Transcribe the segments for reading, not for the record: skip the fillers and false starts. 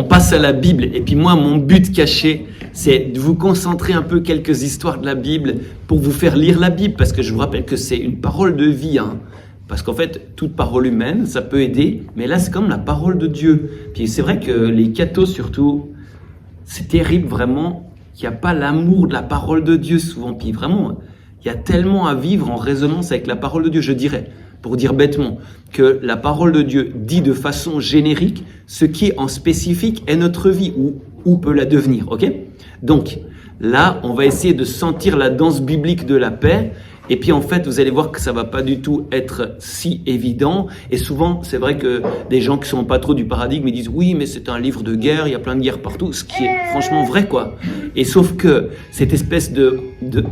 on passe à la Bible. Et puis moi, mon but caché, c'est de vous concentrer un peu quelques histoires de la Bible pour vous faire lire la Bible. Parce que je vous rappelle que c'est une parole de vie. Parce qu'en fait, toute parole humaine, ça peut aider. Mais là, c'est comme la parole de Dieu. Puis c'est vrai que les cathos, surtout, c'est terrible vraiment qu'il n'y a pas l'amour de la parole de Dieu souvent. Puis vraiment, il y a tellement à vivre en résonance avec la parole de Dieu, je dirais. Pour dire bêtement, que la parole de Dieu dit de façon générique ce qui est en spécifique est notre vie ou peut la devenir, ok? Donc, là, on va essayer de sentir la danse biblique de la paix. Et puis en fait, vous allez voir que ça va pas du tout être si évident. Et souvent, c'est vrai que des gens qui sont pas trop du paradigme, ils disent oui, mais c'est un livre de guerre, il y a plein de guerres partout, ce qui est franchement vrai, quoi. Et sauf que cette espèce de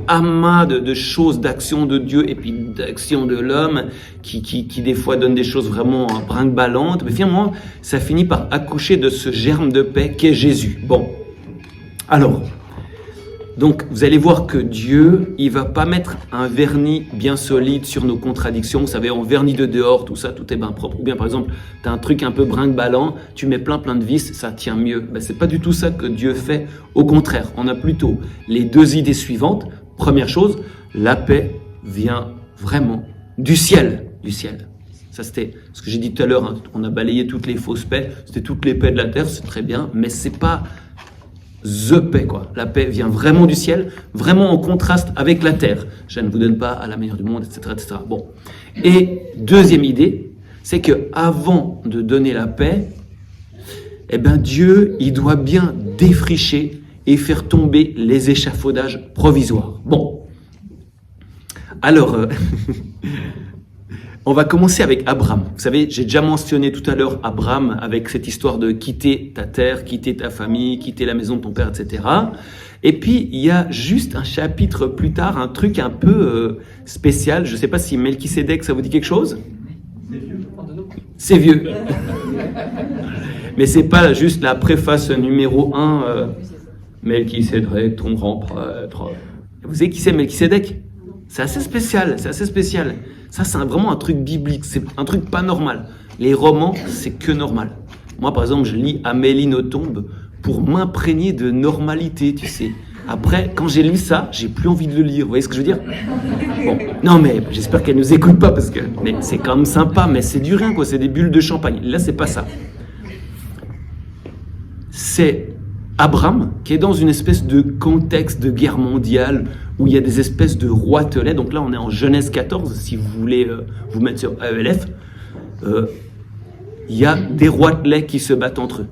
amas de choses, d'actions de Dieu et puis d'actions de l'homme, qui des fois donnent des choses vraiment brinque-ballantes, mais finalement, ça finit par accoucher de ce germe de paix qu'est Jésus. Bon, alors. Donc, vous allez voir que Dieu, il va pas mettre un vernis bien solide sur nos contradictions. Vous savez, on vernit de dehors, tout ça, tout est bien propre. Ou bien, par exemple, tu as un truc un peu brinque-ballant, tu mets plein de vis, ça tient mieux. Ben, c'est pas du tout ça que Dieu fait. Au contraire, on a plutôt les deux idées suivantes. Première chose, la paix vient vraiment du ciel. Du ciel. Ça, c'était ce que j'ai dit tout à l'heure. On a balayé toutes les fausses paix. C'était toutes les paix de la terre, c'est très bien. Mais c'est pas the paix, quoi. La paix vient vraiment du ciel, vraiment en contraste avec la terre. Je ne vous donne pas à la meilleure du monde, etc., etc. Bon. Et deuxième idée, c'est que avant de donner la paix, eh ben Dieu, il doit bien défricher et faire tomber les échafaudages provisoires. Bon. Alors, on va commencer avec Abraham. Vous savez, j'ai déjà mentionné tout à l'heure Abraham avec cette histoire de quitter ta terre, quitter ta famille, quitter la maison de ton père, etc. Et puis, il y a juste un chapitre plus tard, un truc un peu spécial. Je ne sais pas si Melchisédek, ça vous dit quelque chose ? C'est vieux. Mais c'est pas juste la préface numéro 1, Melchisédek, ton grand prêtre. Vous savez qui c'est Melchisédek ? C'est assez spécial, c'est assez spécial. Ça, c'est vraiment un truc biblique, c'est un truc pas normal. Les romans, c'est que normal. Moi, par exemple, je lis Amélie Nothomb pour m'imprégner de normalité, tu sais. Après, quand j'ai lu ça, j'ai plus envie de le lire. Vous voyez ce que je veux dire ? Bon, non, mais j'espère qu'elle nous écoute pas parce que mais c'est quand même sympa, mais c'est du rien, quoi. C'est des bulles de champagne. Là, c'est pas ça. C'est Abraham qui est dans une espèce de contexte de guerre mondiale où il y a des espèces de roitelets. Donc là, on est en Genèse 14, si vous voulez vous mettre sur AELF. Il y a des roitelets qui se battent entre eux.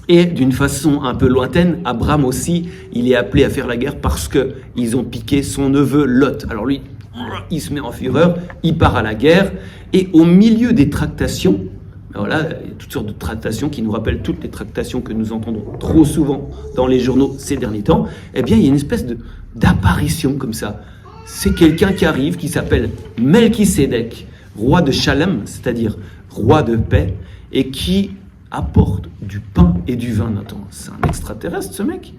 Et d'une façon un peu lointaine, Abraham aussi, il est appelé à faire la guerre parce qu'ils ont piqué son neveu Lot. Alors lui, il se met en fureur, il part à la guerre. Et au milieu des tractations, voilà, il y a toutes sortes de tractations qui nous rappellent toutes les tractations que nous entendons trop souvent dans les journaux ces derniers temps. Eh bien, il y a une espèce d'apparition comme ça. C'est quelqu'un qui arrive, qui s'appelle Melchisédek, roi de Shalem, c'est-à-dire roi de paix, et qui apporte du pain et du vin. Attends, c'est un extraterrestre, ce mec.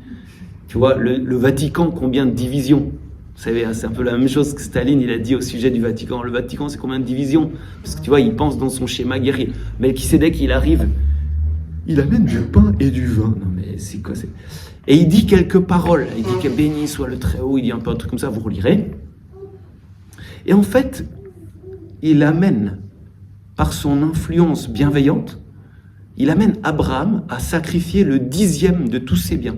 Tu vois, le Vatican, combien de divisions ? Vous savez, c'est un peu la même chose que Staline, il a dit au sujet du Vatican. Le Vatican, c'est combien de divisions ? Parce que tu vois, il pense dans son schéma guerrier. Melchisédek, il arrive, il amène du pain et du vin. Non mais c'est quoi ? Et il dit quelques paroles. Il dit que béni soit le Très-Haut, il dit un peu un truc comme ça, vous relirez. Et en fait, il amène, par son influence bienveillante, il amène Abraham à sacrifier le 10e de tous ses biens.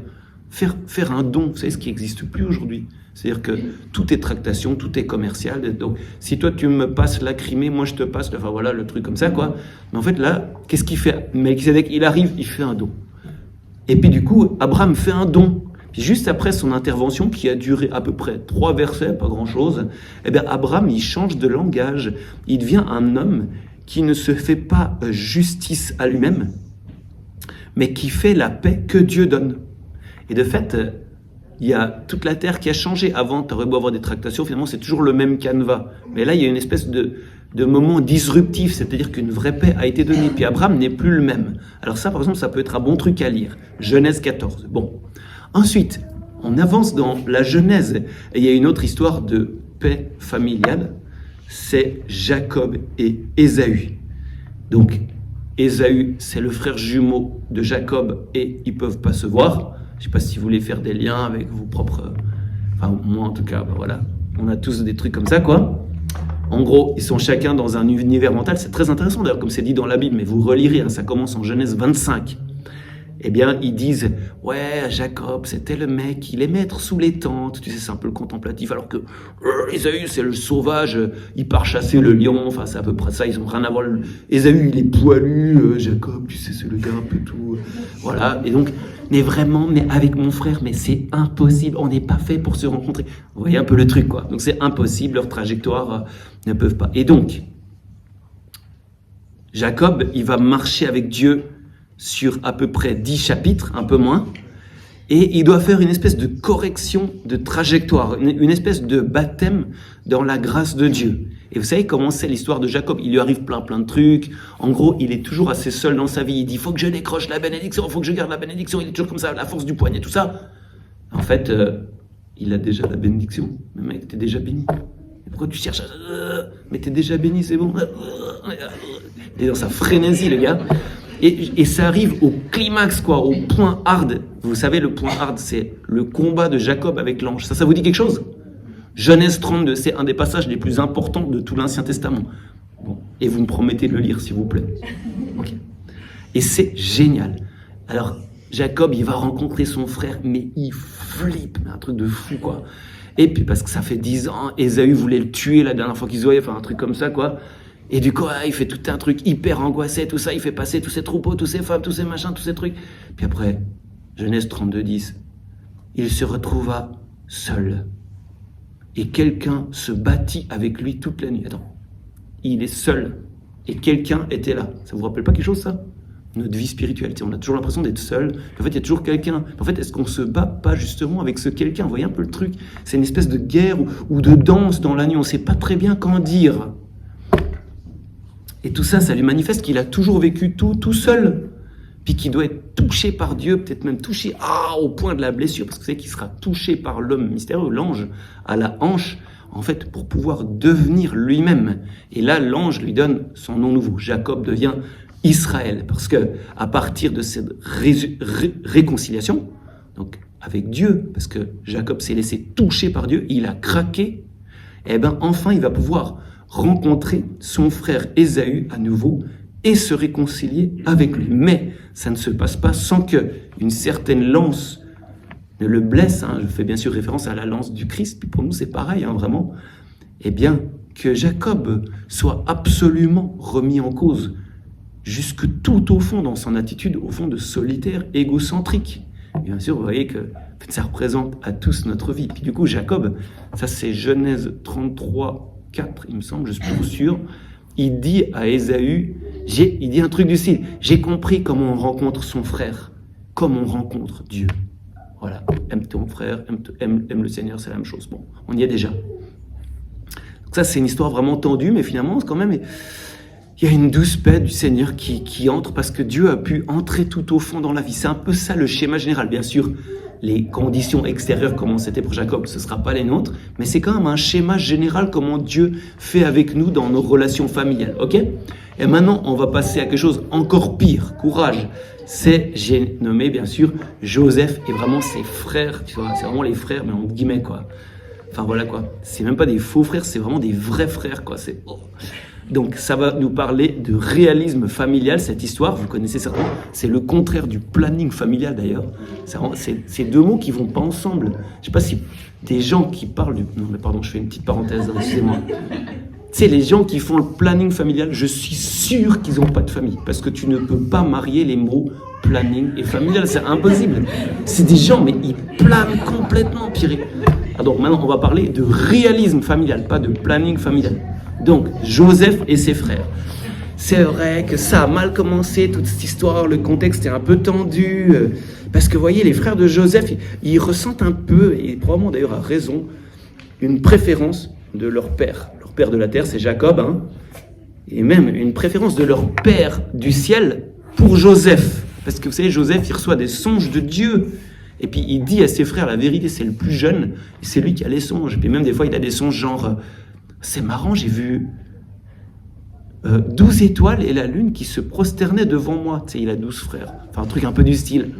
Faire un don, vous savez ce qui n'existe plus aujourd'hui. C'est-à-dire que tout est tractation, tout est commercial. Donc, si toi tu me passes la Crimée, moi je te passe, enfin voilà, le truc comme ça, quoi. Mais en fait, là, qu'est-ce qu'il fait ? Melchisédek, il arrive, il fait un don. Et puis du coup, Abraham fait un don. Puis juste après son intervention, qui a duré à peu près 3 versets, pas grand-chose, eh bien Abraham, il change de langage. Il devient un homme qui ne se fait pas justice à lui-même, mais qui fait la paix que Dieu donne. Et de fait, il y a toute la terre qui a changé. Avant, tu aurais beau avoir des tractations, finalement, c'est toujours le même canevas. Mais là, il y a une espèce de moment disruptif, c'est-à-dire qu'une vraie paix a été donnée. Puis Abraham n'est plus le même. Alors ça, par exemple, ça peut être un bon truc à lire. Genèse 14. Bon. Ensuite, on avance dans la Genèse. Et il y a une autre histoire de paix familiale. C'est Jacob et Ésaü. Donc, Ésaü, c'est le frère jumeau de Jacob et ils ne peuvent pas se voir. Je ne sais pas si vous voulez faire des liens avec vos propres... Enfin, moi en tout cas, voilà. On a tous des trucs comme ça, quoi. En gros, ils sont chacun dans un univers mental. C'est très intéressant d'ailleurs, comme c'est dit dans la Bible, mais vous relirez, hein, ça commence en Genèse 25. Eh bien, ils disent, ouais, Jacob, c'était le mec, il aimait être sous les tentes, tu sais, c'est un peu le contemplatif, alors que Ésaü, c'est le sauvage, il part chasser le lion, enfin, c'est à peu près ça, ils ont rien à voir. Ésaü, il est poilu, Jacob, tu sais, c'est le gars un peu tout, voilà. Et donc, mais vraiment, mais avec mon frère, mais c'est impossible, on n'est pas fait pour se rencontrer. Vous voyez un peu le truc, quoi. Donc, c'est impossible, leur trajectoire ne peuvent pas. Et donc, Jacob, il va marcher avec Dieu sur à peu près 10 chapitres, un peu moins, et il doit faire une espèce de correction de trajectoire, une espèce de baptême dans la grâce de Dieu. Et vous savez comment c'est l'histoire de Jacob? Il lui arrive plein de trucs. En gros, il est toujours assez seul dans sa vie. Il dit, il faut que je décroche la bénédiction, il faut que je garde la bénédiction. Il est toujours comme ça, la force du poignet, tout ça. En fait, il a déjà la bénédiction. Mais mec, t'es déjà béni. Et pourquoi tu cherches à... Mais t'es déjà béni, c'est bon. Il est dans sa frénésie, le gars. Et ça arrive au climax, quoi, au point hard. Vous savez, le point hard, c'est le combat de Jacob avec l'ange. Ça vous dit quelque chose? Genèse 32, c'est un des passages les plus importants de tout l'Ancien Testament. Bon. Et vous me promettez de le lire, s'il vous plaît. Okay. Et c'est génial. Alors, Jacob, il va rencontrer son frère, mais il flippe, un truc de fou, quoi. Et puis, parce que ça fait 10 ans, Ésaü voulait le tuer la dernière fois qu'ils se voyaient, enfin, un truc comme ça, quoi. Et du coup, il fait tout un truc hyper angoissé, tout ça, il fait passer tous ses troupeaux, tous ses femmes, tous ses machins, tous ces trucs. Puis après, Genèse 32, 10, il se retrouva seul. Et quelqu'un se battit avec lui toute la nuit. Attends, il est seul. Et quelqu'un était là. Ça vous rappelle pas quelque chose, ça? Notre vie spirituelle, on a toujours l'impression d'être seul. En fait, il y a toujours quelqu'un. En fait, est-ce qu'on se bat pas justement avec ce quelqu'un? Vous voyez un peu le truc? C'est une espèce de guerre ou de danse dans la nuit. On ne sait pas très bien qu'en dire. Et tout ça, ça lui manifeste qu'il a toujours vécu tout seul. Puis qu'il doit être touché par Dieu, peut-être même touché au point de la blessure, parce que c'est qu'il sera touché par l'homme mystérieux, l'ange, à la hanche, en fait, pour pouvoir devenir lui-même. Et là, l'ange lui donne son nom nouveau. Jacob devient Israël, parce que à partir de cette réconciliation, donc avec Dieu, parce que Jacob s'est laissé toucher par Dieu, il a craqué, et bien enfin il va pouvoir rencontrer son frère Ésaü à nouveau et se réconcilier avec lui. Mais ça ne se passe pas sans que une certaine lance ne le blesse. Je fais bien sûr référence à la lance du Christ, puis pour nous c'est pareil, vraiment. Eh bien, que Jacob soit absolument remis en cause, jusque tout au fond dans son attitude, au fond de solitaire, égocentrique. Bien sûr, vous voyez que en fait, ça représente à tous notre vie. Puis du coup, Jacob, ça c'est Genèse 33, 4, il me semble, je suis plus sûr, il dit à Ésaü, il dit un truc du style, j'ai compris comment on rencontre son frère, comme on rencontre Dieu. Voilà, aime ton frère, aime le Seigneur, c'est la même chose. Bon, on y est déjà. Donc ça, c'est une histoire vraiment tendue, mais finalement, quand même, il y a une douce paix du Seigneur qui entre, parce que Dieu a pu entrer tout au fond dans la vie. C'est un peu ça le schéma général, bien sûr. Les conditions extérieures, comment c'était pour Jacob, ce ne sera pas les nôtres, mais c'est quand même un schéma général comment Dieu fait avec nous dans nos relations familiales, ok? Et maintenant, on va passer à quelque chose encore pire, courage. J'ai nommé, bien sûr, Joseph et vraiment ses frères, tu vois, c'est vraiment les frères, mais entre guillemets, quoi. Enfin, voilà, quoi. C'est même pas des faux frères, c'est vraiment des vrais frères, quoi. Donc, ça va nous parler de réalisme familial, cette histoire, vous connaissez certainement. C'est le contraire du planning familial, d'ailleurs. C'est deux mots qui vont pas ensemble. Je sais pas si des gens qui parlent du... Non, mais pardon, je fais une petite parenthèse, excusez-moi. Tu sais, les gens qui font le planning familial, je suis sûr qu'ils n'ont pas de famille. Parce que tu ne peux pas marier les mots planning et familial, c'est impossible. C'est des gens, mais ils planent complètement, Pierre. Donc, maintenant, on va parler de réalisme familial, pas de planning familial. Donc, Joseph et ses frères. C'est vrai que ça a mal commencé, toute cette histoire, le contexte est un peu tendu, parce que, vous voyez, les frères de Joseph, ils ressentent un peu, et probablement d'ailleurs à raison, une préférence de leur père. Leur père de la terre, c'est Jacob, et même une préférence de leur père du ciel pour Joseph. Parce que, vous savez, Joseph, il reçoit des songes de Dieu, et puis il dit à ses frères, la vérité, c'est le plus jeune, et c'est lui qui a les songes. Et puis même des fois, il a des songes genre... C'est marrant, j'ai vu 12 étoiles et la lune qui se prosternaient devant moi. Tu sais, il a 12 frères. Enfin, un truc un peu du style.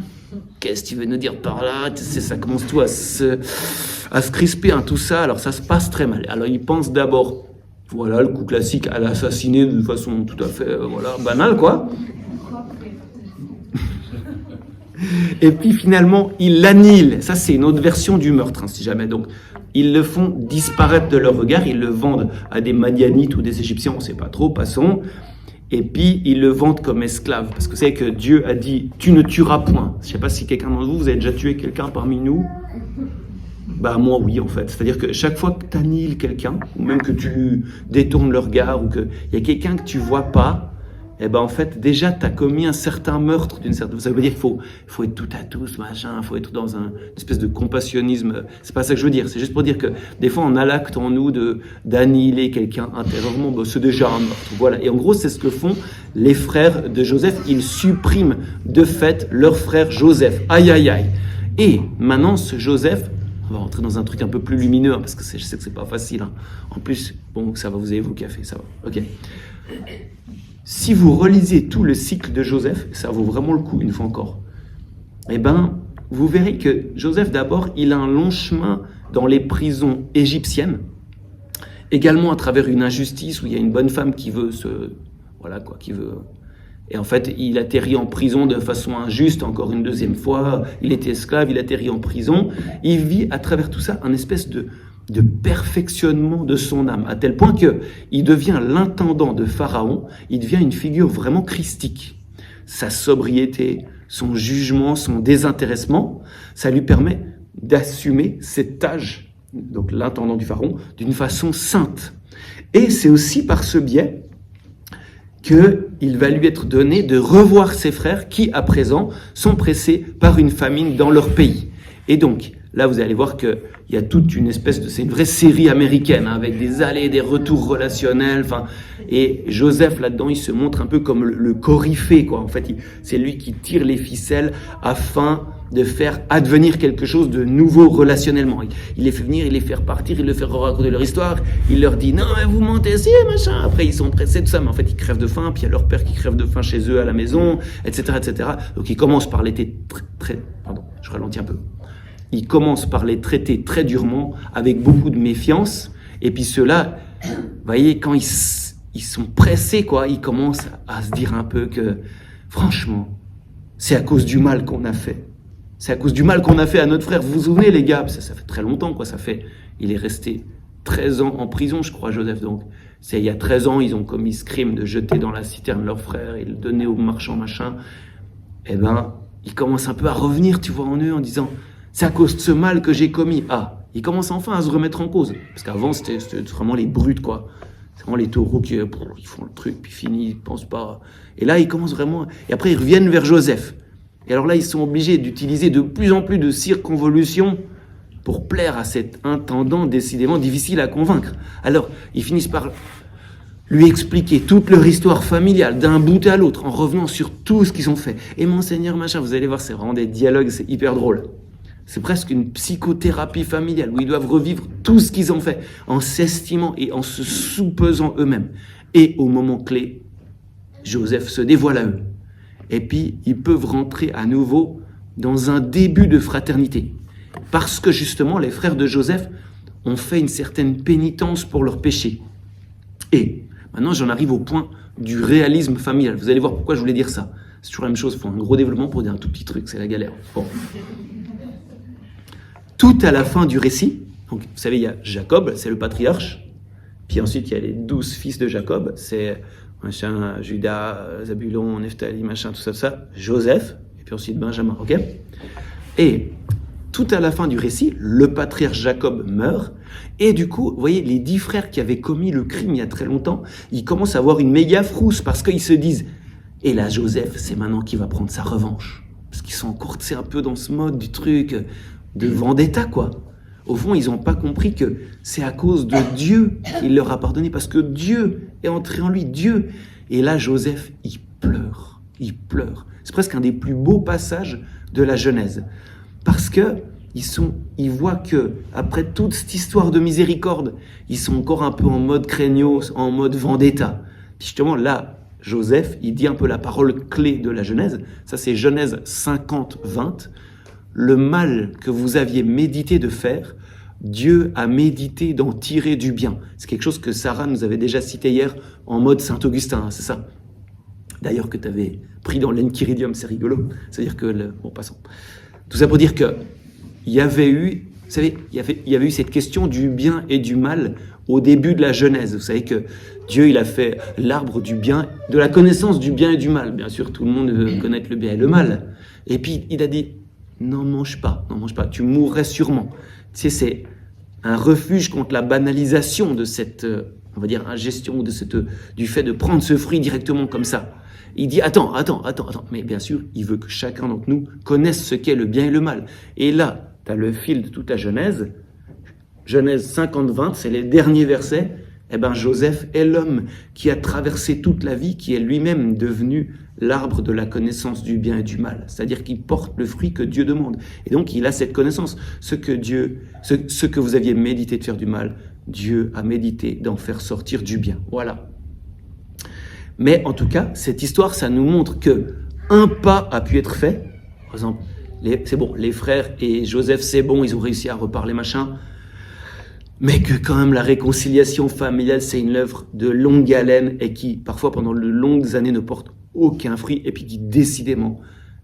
Qu'est-ce que tu veux nous dire par là? Tu sais, ça commence tout à se crisper, hein, tout ça. Alors, ça se passe très mal. Alors, il pense d'abord, voilà, le coup classique, à l'assassiner de façon tout à fait, banale, quoi. Et puis, finalement, il l'annihile. Ça, c'est une autre version du meurtre, hein, si jamais. Donc, ils le font disparaître de leur regard. Ils le vendent à des Madianites ou des Égyptiens, on ne sait pas trop, passons. Et puis, ils le vendent comme esclave. Parce que vous savez que Dieu a dit « Tu ne tueras point ». Je ne sais pas si quelqu'un d'entre vous, vous avez déjà tué quelqu'un parmi nous. Bah, moi, oui, en fait. C'est-à-dire que chaque fois que tu annihiles quelqu'un, ou même que tu détournes le regard, ou qu'il y a quelqu'un que tu ne vois pas, eh ben, en fait, déjà, tu as commis un certain meurtre d'une certaine... Ça veut dire qu'il faut être tout à tous, machin, il faut être dans une espèce de compassionnisme. C'est pas ça que je veux dire. C'est juste pour dire que des fois, on a l'acte en nous d'annihiler quelqu'un intérieurement. Ben, c'est déjà un meurtre. Voilà. Et en gros, c'est ce que font les frères de Joseph. Ils suppriment de fait leur frère Joseph. Aïe, aïe, aïe. Et maintenant, ce Joseph, on va rentrer dans un truc un peu plus lumineux, hein, parce que je sais que c'est pas facile. Hein. En plus, bon, ça va, vous avez vos cafés, ça va. Ok. Si vous relisez tout le cycle de Joseph, ça vaut vraiment le coup, une fois encore, eh ben, vous verrez que Joseph, d'abord, il a un long chemin dans les prisons égyptiennes, également à travers une injustice où il y a une bonne femme qui veut et en fait, il atterrit en prison de façon injuste, encore une deuxième fois, il était esclave, il atterrit en prison, il vit à travers tout ça un espèce de perfectionnement de son âme, à tel point qu'il devient l'intendant de Pharaon, il devient une figure vraiment christique. Sa sobriété, son jugement, son désintéressement, ça lui permet d'assumer cet âge, donc l'intendant du Pharaon, d'une façon sainte. Et c'est aussi par ce biais qu'il va lui être donné de revoir ses frères qui, à présent, sont pressés par une famine dans leur pays. Et donc, là, vous allez voir qu'il y a toute une espèce de... C'est une vraie série américaine, hein, avec des allers et des retours relationnels. Et Joseph, là-dedans, il se montre un peu comme le coryphée, quoi. En fait, c'est lui qui tire les ficelles afin de faire advenir quelque chose de nouveau relationnellement. Il les fait venir, il les fait repartir, il les fait raconter leur histoire. Il leur dit « Non, mais vous mentez, si, machin ». Après, ils sont pressés de ça, mais en fait, ils crèvent de faim. Puis il y a leur père qui crève de faim chez eux à la maison, etc., etc. Donc, il commence par les Pardon, je ralentis un peu. Il commence par les traiter très durement, avec beaucoup de méfiance. Et puis ceux-là, vous voyez, quand ils sont pressés, quoi, ils commencent à se dire un peu que, franchement, c'est à cause du mal qu'on a fait. C'est à cause du mal qu'on a fait à notre frère. Vous vous souvenez, les gars, ça fait très longtemps, quoi. Il est resté 13 ans en prison, je crois, Joseph. Donc, il y a 13 ans, ils ont commis ce crime de jeter dans la citerne leur frère et le donner aux marchands, machin. Eh ben, ils commencent un peu à revenir, tu vois, en eux, en disant... C'est à cause de ce mal que j'ai commis. Ah, ils commencent enfin à se remettre en cause. Parce qu'avant, c'était vraiment les brutes, quoi. C'est vraiment les taureaux qui ils font le truc, puis fini, ils pensent pas. Et là, ils commencent vraiment... Et après, ils reviennent vers Joseph. Et alors là, ils sont obligés d'utiliser de plus en plus de circonvolutions pour plaire à cet intendant décidément difficile à convaincre. Alors, ils finissent par lui expliquer toute leur histoire familiale, d'un bout à l'autre, en revenant sur tout ce qu'ils ont fait. Et monseigneur, machin, vous allez voir, c'est vraiment des dialogues, c'est hyper drôle. C'est presque une psychothérapie familiale où ils doivent revivre tout ce qu'ils ont fait en s'estimant et en se soupesant eux-mêmes. Et au moment clé, Joseph se dévoile à eux. Et puis, ils peuvent rentrer à nouveau dans un début de fraternité. Parce que justement, les frères de Joseph ont fait une certaine pénitence pour leurs péchés. Et maintenant, j'en arrive au point du réalisme familial. Vous allez voir pourquoi je voulais dire ça. C'est toujours la même chose, il faut un gros développement pour dire un tout petit truc, c'est la galère. Bon. Tout à la fin du récit, donc, vous savez, il y a Jacob, c'est le patriarche, puis ensuite il y a les 12 fils de Jacob, c'est machin, Judas, Zabulon, Nephtali, machin, tout ça, Joseph, et puis ensuite Benjamin, ok? Et tout à la fin du récit, le patriarche Jacob meurt, et du coup, vous voyez, les 10 frères qui avaient commis le crime il y a très longtemps, ils commencent à avoir une méga frousse, parce qu'ils se disent, et là Joseph, c'est maintenant qu'il va prendre sa revanche, parce qu'ils sont encore, c'est un peu dans ce mode du truc... de vendetta, quoi. Au fond, ils n'ont pas compris que c'est à cause de Dieu qu'il leur a pardonné, parce que Dieu est entré en lui, Dieu. Et là, Joseph, il pleure. C'est presque un des plus beaux passages de la Genèse. Parce que ils voient que, après toute cette histoire de miséricorde, ils sont encore un peu en mode craignos, en mode vendetta. Puis justement, là, Joseph, il dit un peu la parole clé de la Genèse. Ça, c'est Genèse 50, 20. Le mal que vous aviez médité de faire, Dieu a médité d'en tirer du bien. C'est quelque chose que Sarah nous avait déjà cité hier en mode Saint-Augustin, hein, c'est ça. D'ailleurs, que tu avais pris dans l'Enchiridium, c'est rigolo. C'est-à-dire que, bon, passons. Tout ça pour dire que il y avait eu, vous savez, il y avait eu cette question du bien et du mal au début de la Genèse. Vous savez que Dieu, il a fait l'arbre du bien, de la connaissance du bien et du mal. Bien sûr, tout le monde veut connaître le bien et le mal. Et puis, il a dit, n'en mange pas, tu mourrais sûrement. Tu sais, c'est un refuge contre la banalisation de cette, on va dire, ingestion, du fait de prendre ce fruit directement comme ça. Il dit, attends. Mais bien sûr, il veut que chacun d'entre nous connaisse ce qu'est le bien et le mal. Et là, tu as le fil de toute la Genèse. Genèse 50-20, c'est les derniers versets. Eh ben, Joseph est l'homme qui a traversé toute la vie, qui est lui-même devenu l'arbre de la connaissance du bien et du mal. C'est-à-dire qu'il porte le fruit que Dieu demande. Et donc, il a cette connaissance. Ce que vous aviez médité de faire du mal, Dieu a médité d'en faire sortir du bien. Voilà. Mais en tout cas, cette histoire, ça nous montre que un pas a pu être fait. Par exemple, c'est bon, les frères et Joseph, c'est bon, ils ont réussi à reparler, machin. Mais que quand même la réconciliation familiale, c'est une œuvre de longue haleine et qui, parfois, pendant de longues années, ne porte aucun fruit et puis qui, décidément,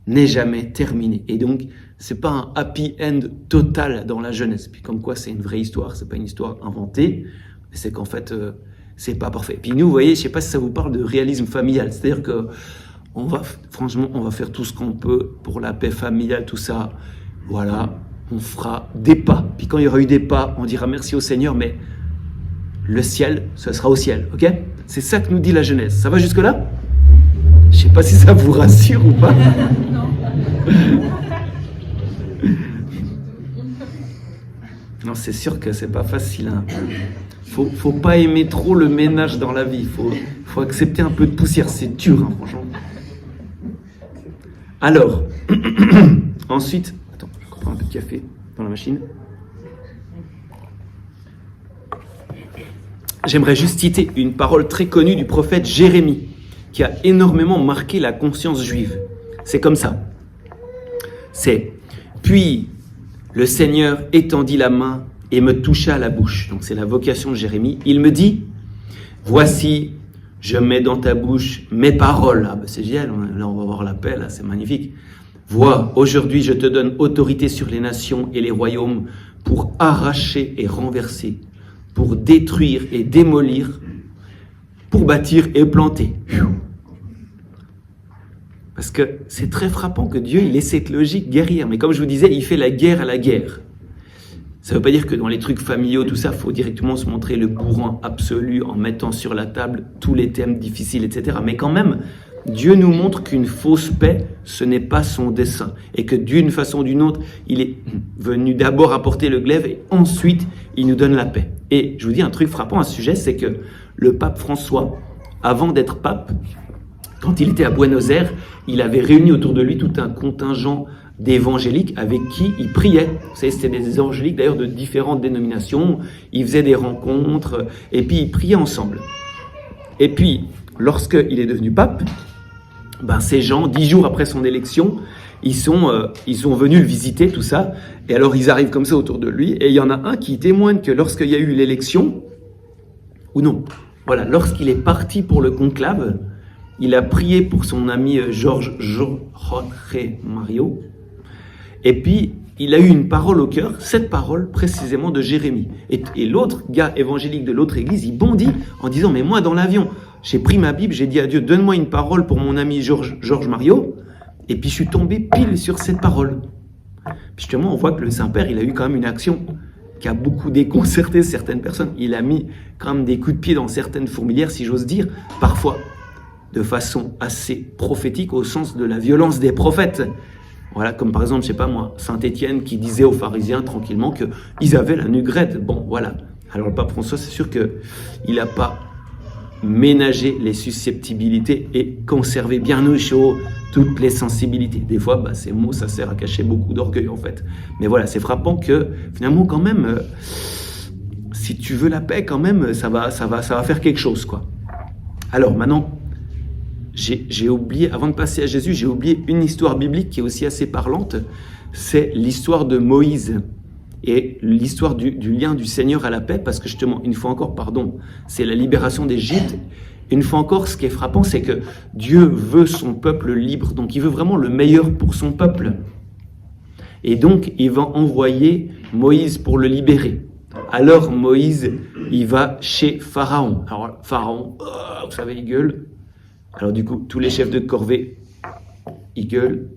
n'est jamais terminée. Et donc, c'est pas un happy end total dans la jeunesse. Puis comme quoi, c'est une vraie histoire, c'est pas une histoire inventée, mais c'est qu'en fait, c'est pas parfait. Puis nous, vous voyez, je sais pas si ça vous parle de réalisme familial, c'est-à-dire que franchement, on va faire tout ce qu'on peut pour la paix familiale, tout ça. Voilà, on fera des pas. Puis quand il y aura eu des pas, on dira merci au Seigneur, mais le ciel, ce sera au ciel, ok? C'est ça que nous dit la Genèse. Ça va jusque-là? Je sais pas si ça vous rassure ou pas. Non, c'est sûr que c'est pas facile, hein. Faut pas aimer trop le ménage dans la vie. Faut accepter un peu de poussière. C'est dur, hein, franchement. Alors, ensuite, attends, je prends un peu de café dans la machine. J'aimerais juste citer une parole très connue du prophète Jérémie, qui a énormément marqué la conscience juive. C'est comme ça. C'est « Puis le Seigneur étendit la main et me toucha à la bouche. » Donc c'est la vocation de Jérémie. Il me dit, voici, je mets dans ta bouche mes paroles. Ah ben c'est génial, là on va voir la paix, là c'est magnifique. Vois, aujourd'hui je te donne autorité sur les nations et les royaumes pour arracher et renverser, pour détruire et démolir, pour bâtir et planter. Parce que c'est très frappant que Dieu, il ait cette logique guerrière. Mais comme je vous disais, il fait la guerre à la guerre. Ça ne veut pas dire que dans les trucs familiaux, tout ça, il faut directement se montrer le bourrin absolu en mettant sur la table tous les thèmes difficiles, etc. Mais quand même, Dieu nous montre qu'une fausse paix, ce n'est pas son dessein. Et que d'une façon ou d'une autre, il est venu d'abord apporter le glaive et ensuite, il nous donne la paix. Et je vous dis un truc frappant à ce sujet, c'est que le pape François, avant d'être pape, quand il était à Buenos Aires, il avait réuni autour de lui tout un contingent d'évangéliques avec qui il priait. Vous savez, c'était des évangéliques d'ailleurs de différentes dénominations. Ils faisaient des rencontres et puis ils priaient ensemble. Et puis, lorsqu'il est devenu pape, ces gens, 10 jours après son élection, ils sont venus le visiter, tout ça. Et alors, ils arrivent comme ça autour de lui. Et il y en a un qui témoigne que lorsqu'il y a eu l'élection, ou non, voilà, lorsqu'il est parti pour le conclave, il a prié pour son ami Jorge Mario. Et puis, il a eu une parole au cœur, cette parole précisément de Jérémie. Et l'autre gars évangélique de l'autre église, il bondit en disant, mais moi dans l'avion, j'ai pris ma Bible, j'ai dit à Dieu, donne-moi une parole pour mon ami Jorge Mario. Et puis je suis tombé pile sur cette parole. Puis justement, on voit que le Saint-Père, il a eu quand même une action qui a beaucoup déconcerté certaines personnes. Il a mis quand même des coups de pied dans certaines fourmilières, si j'ose dire, parfois de façon assez prophétique au sens de la violence des prophètes. Voilà, comme par exemple, je sais pas moi, Saint Étienne qui disait aux pharisiens tranquillement qu'ils avaient la nugrette. Bon, voilà. Alors le pape François, c'est sûr qu'il n'a pas ménagé les susceptibilités et conservé bien au chaud toutes les sensibilités. Des fois, ces mots, ça sert à cacher beaucoup d'orgueil en fait. Mais voilà, c'est frappant que finalement quand même, si tu veux la paix quand même, ça va faire quelque chose quoi. Alors maintenant, j'ai oublié, avant de passer à Jésus, j'ai oublié une histoire biblique qui est aussi assez parlante. C'est l'histoire de Moïse et l'histoire du lien du Seigneur à la paix, parce que justement, une fois encore, c'est la libération d'Égypte. Une fois encore, ce qui est frappant, c'est que Dieu veut son peuple libre, donc il veut vraiment le meilleur pour son peuple. Et donc, il va envoyer Moïse pour le libérer. Alors Moïse, il va chez Pharaon. Alors Pharaon, vous savez, il gueule. Alors du coup, tous les chefs de corvée, ils gueulent.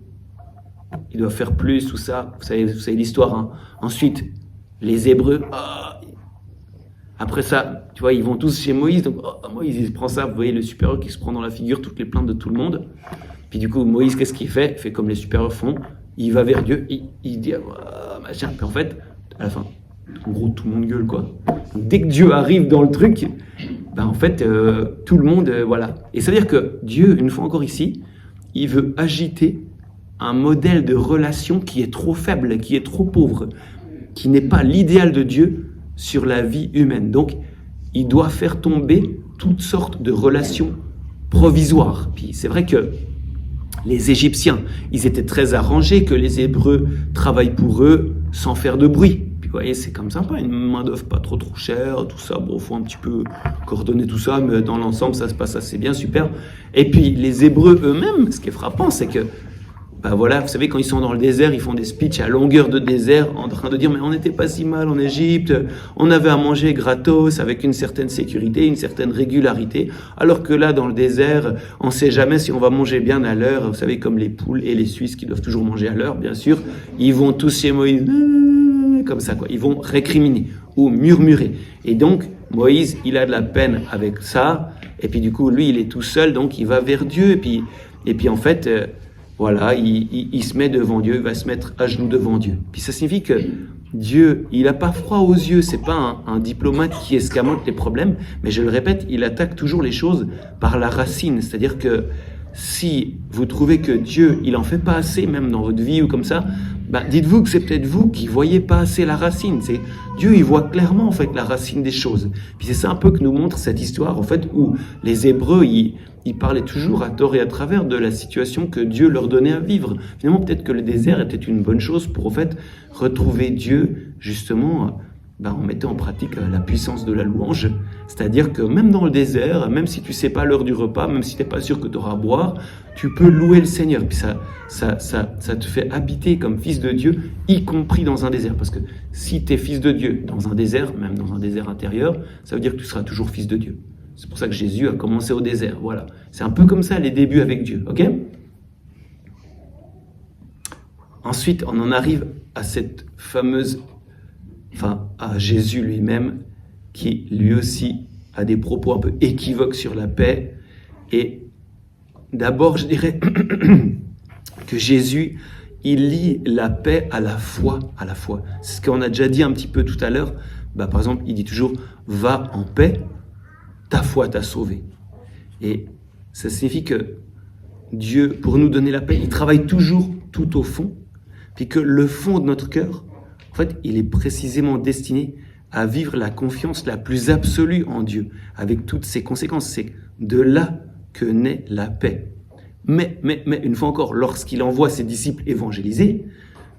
Ils doivent faire plus, tout ça. Vous savez l'histoire. Hein. Ensuite, les Hébreux, après ça, tu vois, ils vont tous chez Moïse. Donc Moïse, il prend ça. Vous voyez le supérieur qui se prend dans la figure toutes les plaintes de tout le monde. Puis du coup, Moïse, qu'est-ce qu'il fait? Il fait comme les supérieurs font. Il va vers Dieu. Il dit, machin. Puis en fait, à la fin, en gros, tout le monde gueule, quoi. Donc, dès que Dieu arrive dans le truc, en fait, tout le monde, voilà. Et ça veut dire que Dieu, une fois encore ici, il veut agiter un modèle de relation qui est trop faible, qui est trop pauvre, qui n'est pas l'idéal de Dieu sur la vie humaine. Donc, il doit faire tomber toutes sortes de relations provisoires. Puis c'est vrai que les Égyptiens, ils étaient très arrangés que les Hébreux travaillent pour eux sans faire de bruit. Puis vous voyez, c'est comme sympa, une main-d'œuvre pas trop chère, tout ça. Bon, faut un petit peu coordonner tout ça, mais dans l'ensemble, ça se passe assez bien, super. Et puis les Hébreux eux-mêmes, ce qui est frappant, c'est que voilà, vous savez, quand ils sont dans le désert, ils font des speeches à longueur de désert en train de dire « mais on n'était pas si mal en Égypte, on avait à manger gratos avec une certaine sécurité, une certaine régularité, alors que là, dans le désert, on ne sait jamais si on va manger bien à l'heure. » Vous savez, comme les poules et les Suisses qui doivent toujours manger à l'heure, bien sûr, ils vont tous chez Moïse, comme ça, quoi. Ils vont récriminer ou murmurer. Et donc, Moïse, il a de la peine avec ça, et puis du coup, lui, il est tout seul, donc il va vers Dieu, et puis en fait... voilà, il se met devant Dieu, il va se mettre à genoux devant Dieu. Puis ça signifie que Dieu, il n'a pas froid aux yeux, c'est pas un diplomate qui escamote les problèmes, mais je le répète, il attaque toujours les choses par la racine. C'est-à-dire que si vous trouvez que Dieu, il en fait pas assez, même dans votre vie ou comme ça, dites-vous que c'est peut-être vous qui voyez pas assez la racine. C'est Dieu, il voit clairement en fait la racine des choses. Puis c'est ça un peu que nous montre cette histoire en fait où les Hébreux, ils parlaient toujours à tort et à travers de la situation que Dieu leur donnait à vivre. Finalement, peut-être que le désert était une bonne chose pour en fait retrouver Dieu justement en mettant en pratique la puissance de la louange. C'est-à-dire que même dans le désert, même si tu sais pas l'heure du repas, même si tu n'es pas sûr que tu auras à boire, tu peux louer le Seigneur. Puis ça te fait habiter comme fils de Dieu, y compris dans un désert. Parce que si tu es fils de Dieu dans un désert, même dans un désert intérieur, ça veut dire que tu seras toujours fils de Dieu. C'est pour ça que Jésus a commencé au désert. Voilà. C'est un peu comme ça les débuts avec Dieu. Ok ? Ensuite, on en arrive à cette fameuse... à Jésus lui-même, qui lui aussi a des propos un peu équivoques sur la paix. Et d'abord, je dirais que Jésus, il lie la paix à la foi, C'est ce qu'on a déjà dit un petit peu tout à l'heure. Par exemple, il dit toujours « va en paix, ta foi t'a sauvé ». Et ça signifie que Dieu, pour nous donner la paix, il travaille toujours tout au fond, puis que le fond de notre cœur, en fait, il est précisément destiné à vivre la confiance la plus absolue en Dieu, avec toutes ses conséquences. C'est de là que naît la paix. Mais, une fois encore, lorsqu'il envoie ses disciples évangéliser,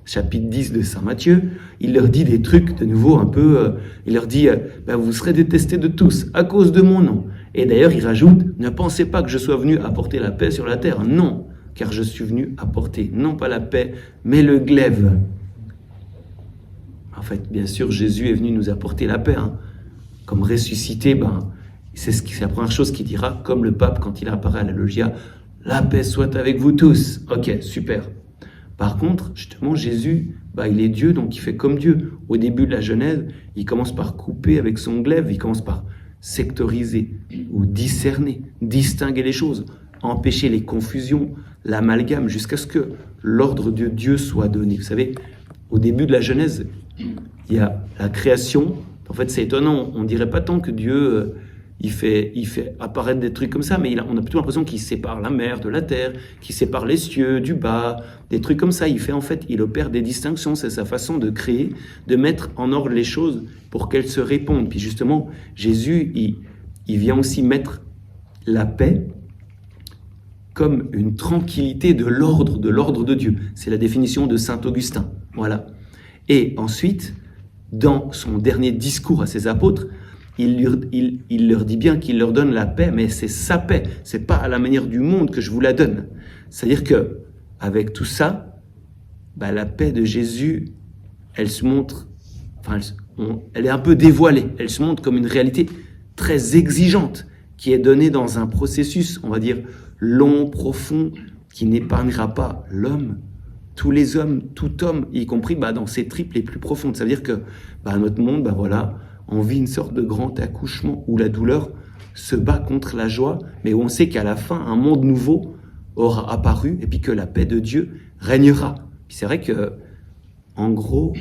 chapitre 10 de Saint Matthieu, il leur dit des trucs de nouveau un peu, il leur dit, vous serez détestés de tous à cause de mon nom. Et d'ailleurs, il rajoute, ne pensez pas que je sois venu apporter la paix sur la terre. Non, car je suis venu apporter, non pas la paix, mais le glaive. En fait, bien sûr, Jésus est venu nous apporter la paix. Comme ressuscité, c'est la première chose qu'il dira, comme le pape quand il apparaît à la loggia, la paix soit avec vous tous. Ok, super. Par contre, justement, Jésus, il est Dieu, donc il fait comme Dieu. Au début de la Genèse, il commence par couper avec son glaive, il commence par sectoriser ou discerner, distinguer les choses, empêcher les confusions, l'amalgame, jusqu'à ce que l'ordre de Dieu soit donné. Vous savez, au début de la Genèse, il y a la création. En fait, c'est étonnant. On dirait pas tant que Dieu, il fait apparaître des trucs comme ça, mais on a plutôt l'impression qu'il sépare la mer de la terre, qu'il sépare les cieux du bas, des trucs comme ça. Il opère des distinctions. C'est sa façon de créer, de mettre en ordre les choses pour qu'elles se répondent. Puis justement, Jésus, il vient aussi mettre la paix comme une tranquillité de l'ordre de Dieu. C'est la définition de saint Augustin. Voilà. Et ensuite, dans son dernier discours à ses apôtres, il leur dit bien qu'il leur donne la paix, mais c'est sa paix. C'est pas à la manière du monde que je vous la donne. C'est-à-dire que, avec tout ça, la paix de Jésus, elle se montre, elle est un peu dévoilée. Elle se montre comme une réalité très exigeante, qui est donnée dans un processus, on va dire, long, profond, qui n'épargnera pas l'homme, tous les hommes, tout homme, y compris dans ses tripes les plus profondes. Ça veut dire que notre monde, on vit une sorte de grand accouchement où la douleur se bat contre la joie, mais où on sait qu'à la fin, un monde nouveau aura apparu et puis que la paix de Dieu régnera. Puis c'est vrai que, en gros,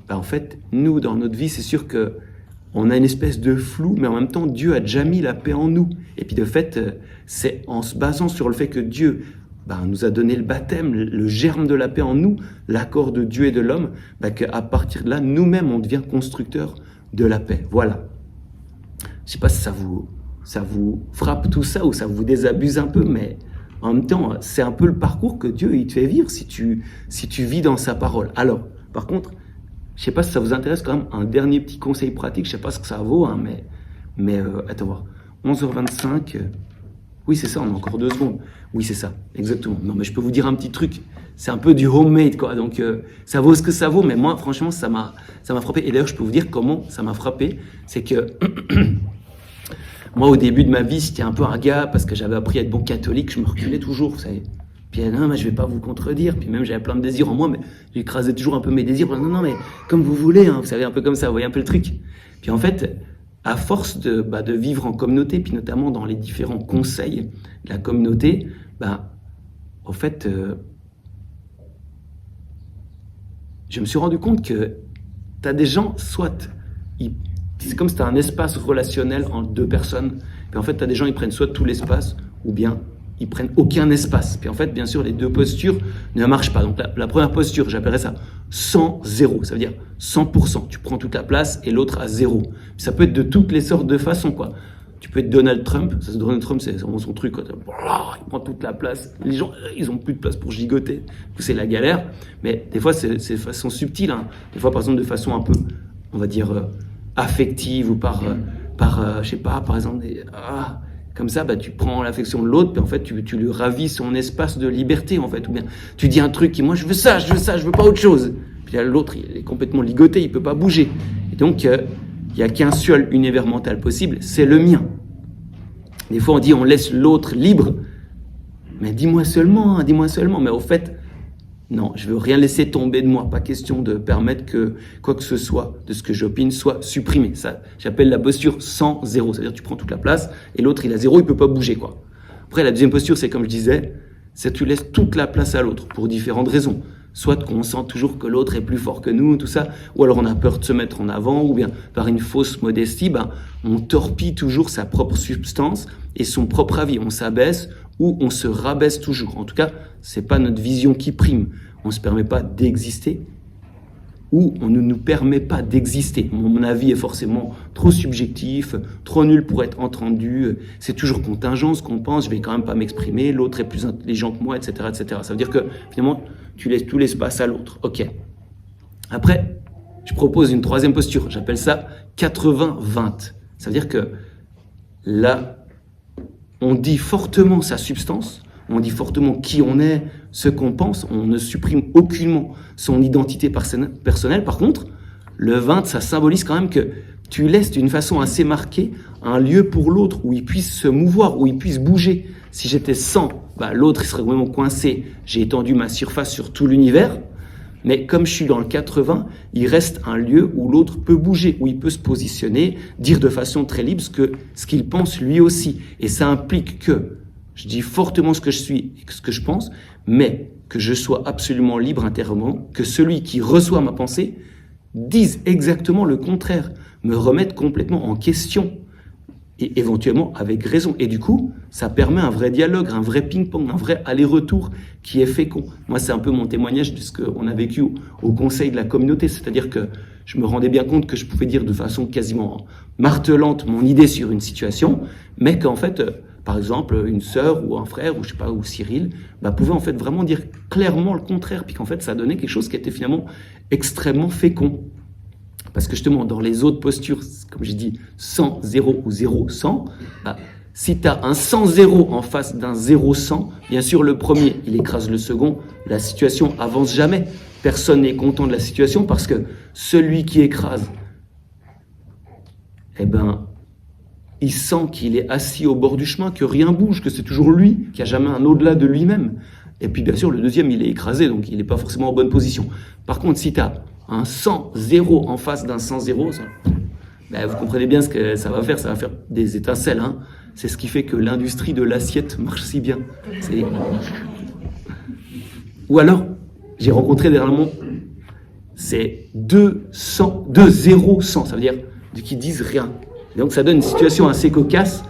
en fait, nous, dans notre vie, c'est sûr que on a une espèce de flou, mais en même temps, Dieu a déjà mis la paix en nous. Et puis de fait, c'est en se basant sur le fait que Dieu nous a donné le baptême, le germe de la paix en nous, l'accord de Dieu et de l'homme, qu'à partir de là, nous-mêmes, on devient constructeurs de la paix. Voilà. Je ne sais pas si ça vous frappe tout ça ou ça vous désabuse un peu, mais en même temps, c'est un peu le parcours que Dieu il te fait vivre si tu vis dans sa parole. Alors, par contre, je ne sais pas si ça vous intéresse quand même, un dernier petit conseil pratique, je ne sais pas ce que ça vaut, mais attends voir, 11h25, oui c'est ça, on a encore 2 secondes, oui c'est ça, exactement. Non mais je peux vous dire un petit truc, c'est un peu du homemade quoi, donc ça vaut ce que ça vaut, mais moi franchement ça m'a frappé, et d'ailleurs je peux vous dire comment ça m'a frappé, c'est que moi au début de ma vie c'était un peu un gars, parce que j'avais appris à être bon catholique, je me reculais toujours, vous savez. Puis non, mais je vais pas vous contredire. Puis même j'avais plein de désirs en moi, mais j'écrasais toujours un peu mes désirs. Non, mais comme vous voulez, vous savez, un peu comme ça, vous voyez un peu le truc. Puis en fait, à force de vivre en communauté, puis notamment dans les différents conseils de la communauté, en fait, je me suis rendu compte que tu as des gens, soit, c'est comme si tu as un espace relationnel entre 2 personnes, puis en fait, tu as des gens, ils prennent soit tout l'espace, ou bien ils prennent aucun espace. Puis en fait, bien sûr, les 2 postures ne marchent pas. Donc la première posture, j'appellerais ça 100-0. Ça veut dire 100%. Tu prends toute la place et l'autre à 0. Puis ça peut être de toutes les sortes de façons, quoi. Tu peux être Donald Trump. Donald Trump, c'est vraiment son truc, quoi. Il prend toute la place. Les gens, ils ont plus de place pour gigoter. C'est la galère. Mais des fois, c'est de façon subtile. Hein. Des fois, par exemple, de façon un peu, on va dire, affective ou par je sais pas, par exemple, comme ça, tu prends l'affection de l'autre, puis en fait, tu lui ravis son espace de liberté, en fait. Ou bien, tu dis un truc qui, moi, je veux ça, je veux pas autre chose. Puis là, l'autre, il est complètement ligoté, il peut pas bouger. Et donc, il y a qu'un seul univers mental possible, c'est le mien. Des fois, on dit, on laisse l'autre libre. Mais dis-moi seulement. Mais au fait, non, je veux rien laisser tomber de moi. Pas question de permettre que quoi que ce soit de ce que j'opine soit supprimé. Ça, j'appelle la posture 100-0. C'est-à-dire tu prends toute la place et l'autre, il a 0, il peut pas bouger, quoi. Après, la deuxième posture, c'est comme je disais, c'est que tu laisses toute la place à l'autre pour différentes raisons. Soit qu'on sent toujours que l'autre est plus fort que nous, tout ça, ou alors on a peur de se mettre en avant, ou bien par une fausse modestie, on torpille toujours sa propre substance et son propre avis. On s'abaisse ou on se rabaisse toujours. En tout cas, c'est pas notre vision qui prime. On se permet pas d'exister ou on ne nous permet pas d'exister. Mon avis est forcément trop subjectif, trop nul pour être entendu. C'est toujours contingent ce qu'on pense. Je vais quand même pas m'exprimer. L'autre est plus intelligent que moi, etc., etc. Ça veut dire que finalement, tu laisses tout l'espace à l'autre. Ok. Après, je propose une 3e posture. J'appelle ça 80-20. Ça veut dire que là, on dit fortement sa substance, on dit fortement qui on est, ce qu'on pense, on ne supprime aucunement son identité personnelle. Par contre, le 20, ça symbolise quand même que tu laisses d'une façon assez marquée un lieu pour l'autre où il puisse se mouvoir, où il puisse bouger. Si j'étais 100, l'autre il serait vraiment coincé. J'ai étendu ma surface sur tout l'univers. Mais comme je suis dans le 80, il reste un lieu où l'autre peut bouger, où il peut se positionner, dire de façon très libre ce qu'il pense lui aussi. Et ça implique que je dis fortement ce que je suis et ce que je pense, mais que je sois absolument libre intérieurement, que celui qui reçoit ma pensée dise exactement le contraire, me remette complètement en question, et éventuellement avec raison. Et du coup, ça permet un vrai dialogue, un vrai ping-pong, un vrai aller-retour qui est fécond. Moi, c'est un peu mon témoignage de ce qu'on a vécu au conseil de la communauté, c'est-à-dire que je me rendais bien compte que je pouvais dire de façon quasiment martelante mon idée sur une situation, mais qu'en fait, par exemple, une sœur ou un frère, ou je sais pas, ou Cyril, pouvait en fait vraiment dire clairement le contraire, puis qu'en fait, ça donnait quelque chose qui était finalement extrêmement fécond. Parce que justement, dans les autres postures, comme j'ai dit, 100, 0 ou 0, 100, si tu as un 100-0 en face d'un 0-100, bien sûr, le premier, il écrase le second, la situation avance jamais. Personne n'est content de la situation parce que celui qui écrase, il sent qu'il est assis au bord du chemin, que rien bouge, que c'est toujours lui, qu'il n'y a jamais un au-delà de lui-même. Et puis, bien sûr, le deuxième, il est écrasé, donc il n'est pas forcément en bonne position. Par contre, si tu as un 100-0 en face d'un 100-0, vous comprenez bien ce que ça va faire des étincelles. Hein. C'est ce qui fait que l'industrie de l'assiette marche si bien. Ou alors, j'ai rencontré dernièrement, c'est 2-0-100, ça veut dire qui disent rien. Et donc ça donne une situation assez cocasse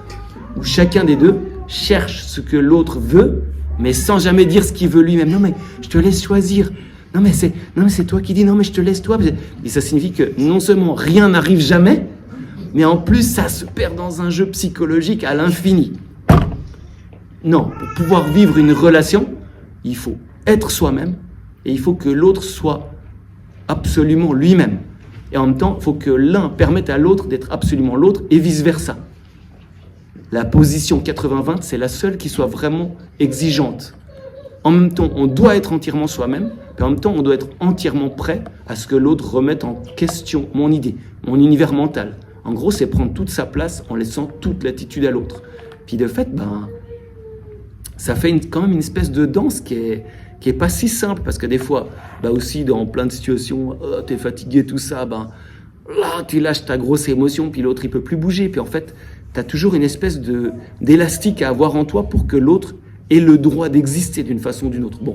où chacun des deux cherche ce que l'autre veut, mais sans jamais dire ce qu'il veut lui-même. Non mais je te laisse choisir. Non mais c'est toi qui dis. Non mais je te laisse toi. Et ça signifie que non seulement rien n'arrive jamais, mais en plus ça se perd dans un jeu psychologique à l'infini. Non, pour pouvoir vivre une relation, il faut être soi-même et il faut que l'autre soit absolument lui-même. Et en même temps, il faut que l'un permette à l'autre d'être absolument l'autre et vice-versa. La position 80-20, c'est la seule qui soit vraiment exigeante. En même temps, on doit être entièrement soi-même, et en même temps, on doit être entièrement prêt à ce que l'autre remette en question mon idée, mon univers mental. En gros, c'est prendre toute sa place en laissant toute l'attitude à l'autre. Puis de fait, ça fait quand même une espèce de danse qui est pas si simple, parce que des fois, aussi dans plein de situations, t'es fatigué, tout ça, là, tu lâches ta grosse émotion, puis l'autre, il peut plus bouger. Puis en fait, t'as toujours une espèce d'élastique à avoir en toi pour que l'autre ait le droit d'exister d'une façon ou d'une autre. Bon,